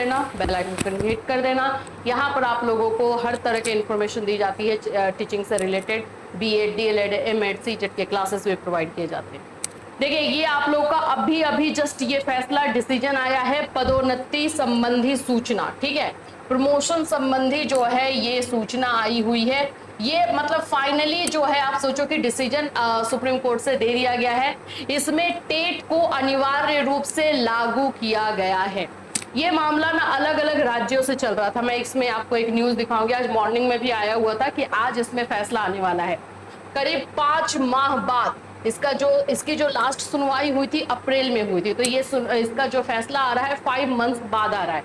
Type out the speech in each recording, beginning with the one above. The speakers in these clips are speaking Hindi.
देना, बेल आइकन पर हिट कर देना। यहाँ पर आप लोगों को हर तरह के इन्फॉर्मेशन दी जाती है टीचिंग से related. BEd, DElEd, MEd, CTET के क्लासेस भी प्रोवाइड किए जाते हैं। देखिए, ये आप लोग का अभी अभी जस्ट ये फैसला डिसीजन आया है, पदोन्नति संबंधी सूचना, ठीक है, प्रमोशन संबंधी जो है ये सूचना आई हुई है। ये मतलब फाइनली जो है आप सोचो कि डिसीजन सुप्रीम कोर्ट से दे दिया गया है। इसमें टेट को अनिवार्य रूप से लागू किया गया है। ये मामला ना अलग अलग राज्यों से चल रहा था। मैं इसमें आपको एक न्यूज दिखाऊंगी, आज मॉर्निंग में भी आया हुआ था कि आज इसमें फैसला आने वाला है। करीब 5 माह बाद इसकी जो लास्ट सुनवाई हुई थी अप्रैल में हुई थी, तो ये इसका जो फैसला आ रहा है 5 मंथ्स बाद आ रहा है।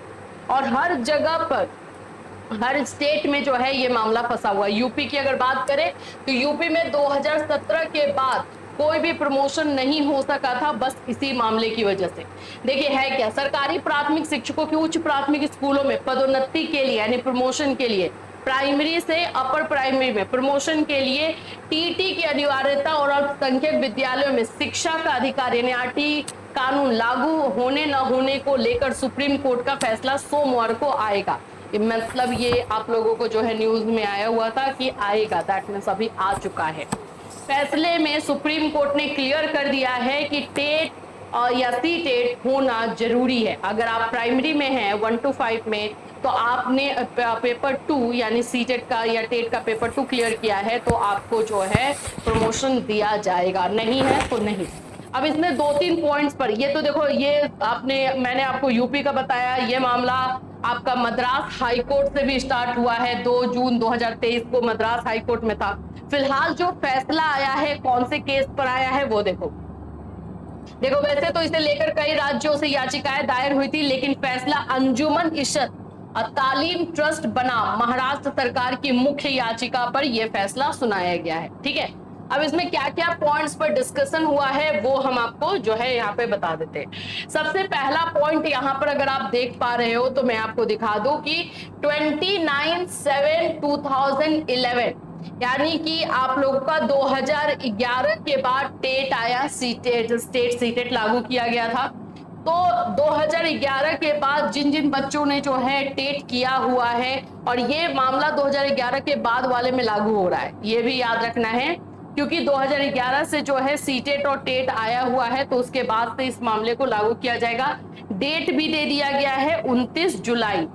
और हर जगह पर, हर स्टेट में जो है ये मामला फंसा हुआ है। यूपी की अगर बात करें तो यूपी में 2017 के बाद कोई भी प्रमोशन नहीं हो सका था, बस इसी मामले की वजह से। देखिए है क्या, सरकारी प्राथमिक शिक्षकों की उच्च प्राथमिक स्कूलों में पदोन्नति के लिए यानी प्रमोशन के लिए प्राइमरी से अपर प्राइमरी में प्रमोशन के लिए टीटी की अनिवार्यता और अल्पसंख्यक विद्यालयों में शिक्षा का अधिकार यानी आरटी कानून लागू होने न होने को लेकर सुप्रीम कोर्ट का फैसला सोमवार को आएगा। मतलब ये आप लोगों को जो है न्यूज में आया हुआ था कि आएगा, दैट मीन्स अभी आ चुका है। फैसले में सुप्रीम कोर्ट ने क्लियर कर दिया है कि टेट या सी टेट होना जरूरी है। अगर आप प्राइमरी में हैं 1 to 5 में, तो आपने पेपर 2 यानी सी टेट का या टेट का पेपर 2 क्लियर किया है तो आपको जो है प्रमोशन दिया जाएगा, नहीं है तो नहीं। अब इसमें 2-3 पॉइंट्स पर, ये तो देखो ये मैंने आपको यूपी का बताया, ये मामला आपका मद्रास हाई कोर्ट से भी स्टार्ट हुआ है। 2 जून 2023 को मद्रास हाई कोर्ट में था। फिलहाल जो फैसला आया है कौन से केस पर आया है वो देखो। वैसे तो इसे लेकर कई राज्यों से याचिकाएं दायर हुई थी, लेकिन फैसला अंजुमन इशत तालीम ट्रस्ट बनाम महाराष्ट्र सरकार की मुख्य याचिका पर यह फैसला सुनाया गया है। ठीक है, अब इसमें क्या क्या पॉइंट्स पर डिस्कशन हुआ है वो हम आपको जो है यहाँ पे बता देते हैं। सबसे पहला पॉइंट यहाँ पर अगर आप देख पा रहे हो तो मैं आपको दिखा दूं कि 29/7/2011 यानी कि आप लोगों का 2011 के बाद टेट आया, स्टेट सीटेट लागू किया गया था। तो 2011 के बाद जिन जिन बच्चों ने जो है टेट किया हुआ है, और ये मामला 2011 के बाद वाले में लागू हो रहा है, ये भी याद रखना है, क्योंकि 2011 से जो है सीटेट और टेट आया हुआ है तो उसके बाद से इस मामले को लागू किया जाएगा। डेट भी दे दिया गया है 29 जुलाई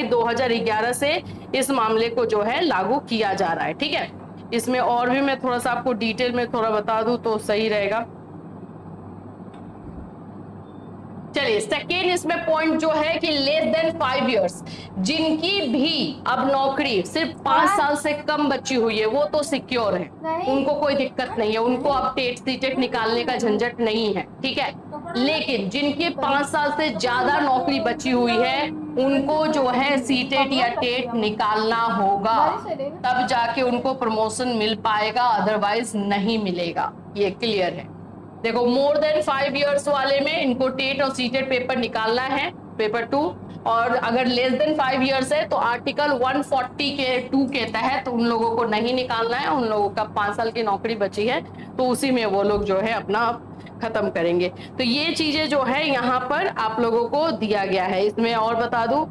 2011 से इस मामले को जो है लागू किया जा रहा है। ठीक है, इसमें और भी मैं थोड़ा सा आपको डिटेल में थोड़ा बता दूं तो सही रहेगा। चलिए, सेकेंड इसमें पॉइंट जो है कि लेस देन 5 इयर्स, जिनकी भी अब नौकरी सिर्फ 5 साल से कम बची हुई है वो तो सिक्योर है, उनको कोई दिक्कत नहीं है, उनको अब टेट सीटेट निकालने का झंझट नहीं है। ठीक है, लेकिन जिनकी 5 साल से ज्यादा नौकरी बची हुई है उनको जो है सीटेट या टेट निकालना होगा, तब जाके उनको प्रमोशन मिल पाएगा, अदरवाइज नहीं मिलेगा। ये क्लियर है। देखो, मोर देन 5 इयर्स वाले में इनको टेट और सीटेट पेपर निकालना है, पेपर 2, और अगर लेस देन 5 इयर्स है तो आर्टिकल 140 के 2 के तहत उन लोगों को नहीं निकालना है। उन लोगों का 5 साल की नौकरी बची है तो उसी में वो लोग जो है अपना खत्म करेंगे। तो ये चीजें जो है यहाँ पर आप लोगों को दिया गया है। इसमें और बता दूं,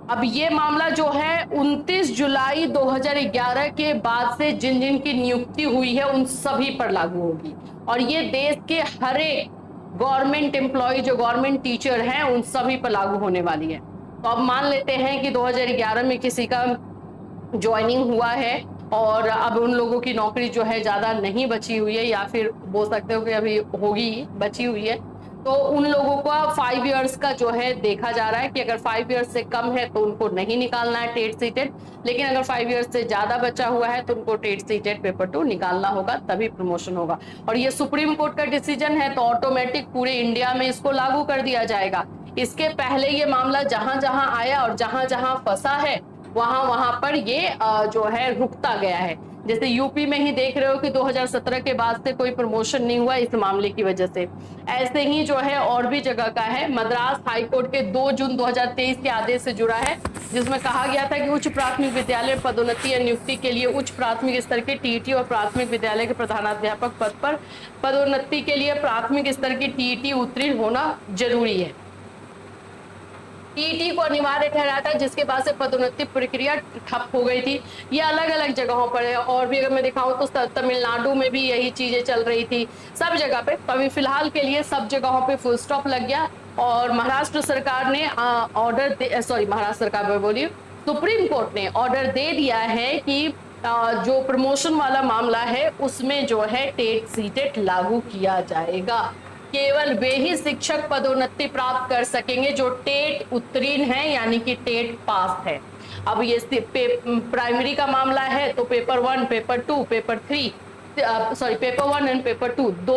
अब ये मामला जो है 29 जुलाई 2011 के बाद से जिन जिन की नियुक्ति हुई है उन सभी पर लागू होगी, और ये देश के हर एक गवर्नमेंट एम्प्लॉय जो गवर्नमेंट टीचर हैं उन सभी पर लागू होने वाली है। तो अब मान लेते हैं कि 2011 में किसी का ज्वाइनिंग हुआ है और अब उन लोगों की नौकरी जो है ज्यादा नहीं बची हुई है, या फिर बोल सकते हो कि अभी होगी बची हुई है, तो उन लोगों का 5 इयर्स का जो है देखा जा रहा है कि अगर 5 इयर्स से कम है तो उनको नहीं निकालना है टेट सीटेट, लेकिन अगर 5 इयर्स से ज्यादा बचा हुआ है तो उनको टेट सीटेट पेपर 2 निकालना होगा, तभी प्रमोशन होगा। और ये सुप्रीम कोर्ट का डिसीजन है तो ऑटोमेटिक पूरे इंडिया में इसको लागू कर दिया जाएगा। इसके पहले ये मामला जहां जहां आया और जहां जहां फंसा है वहां पर ये जो है रुकता गया है। जैसे यूपी में ही देख रहे हो कि 2017 के बाद से कोई प्रमोशन नहीं हुआ इस मामले की वजह से। ऐसे ही जो है और भी जगह का है। मद्रास हाई कोर्ट के 2 जून 2023 के आदेश से जुड़ा है, जिसमें कहा गया था कि उच्च प्राथमिक विद्यालय पदोन्नति या नियुक्ति के लिए उच्च प्राथमिक स्तर के टीईटी और प्राथमिक विद्यालय के प्रधानाध्यापक पद पर पदोन्नति के लिए प्राथमिक स्तर की टीईटी उत्तीर्ण होना जरूरी है। ईटी को अनिवार्य ठहराया था, जिसके बाद से पदोन्नति प्रक्रिया ठप हो गई थी। ये अलग अलग जगहों पर है, और भी अगर मैं दिखाऊं तो तमिलनाडु में भी यही चीजें चल रही थी, सब जगह पे। तो अभी फिलहाल के लिए सब जगहों पे फुल स्टॉप लग गया, और महाराष्ट्र सरकार ने महाराष्ट्र सरकार में बोलिए, सुप्रीम कोर्ट ने ऑर्डर दे दिया है कि जो प्रमोशन वाला मामला है उसमें जो है टेट सीटेट लागू किया जाएगा। केवल वे ही शिक्षक पदोन्नति प्राप्त कर सकेंगे जो टेट उत्तीर्ण है, यानी कि टेट पास है। अब ये प्राइमरी का मामला है तो paper 1, paper 2, paper 3, paper 1 and paper 2 दो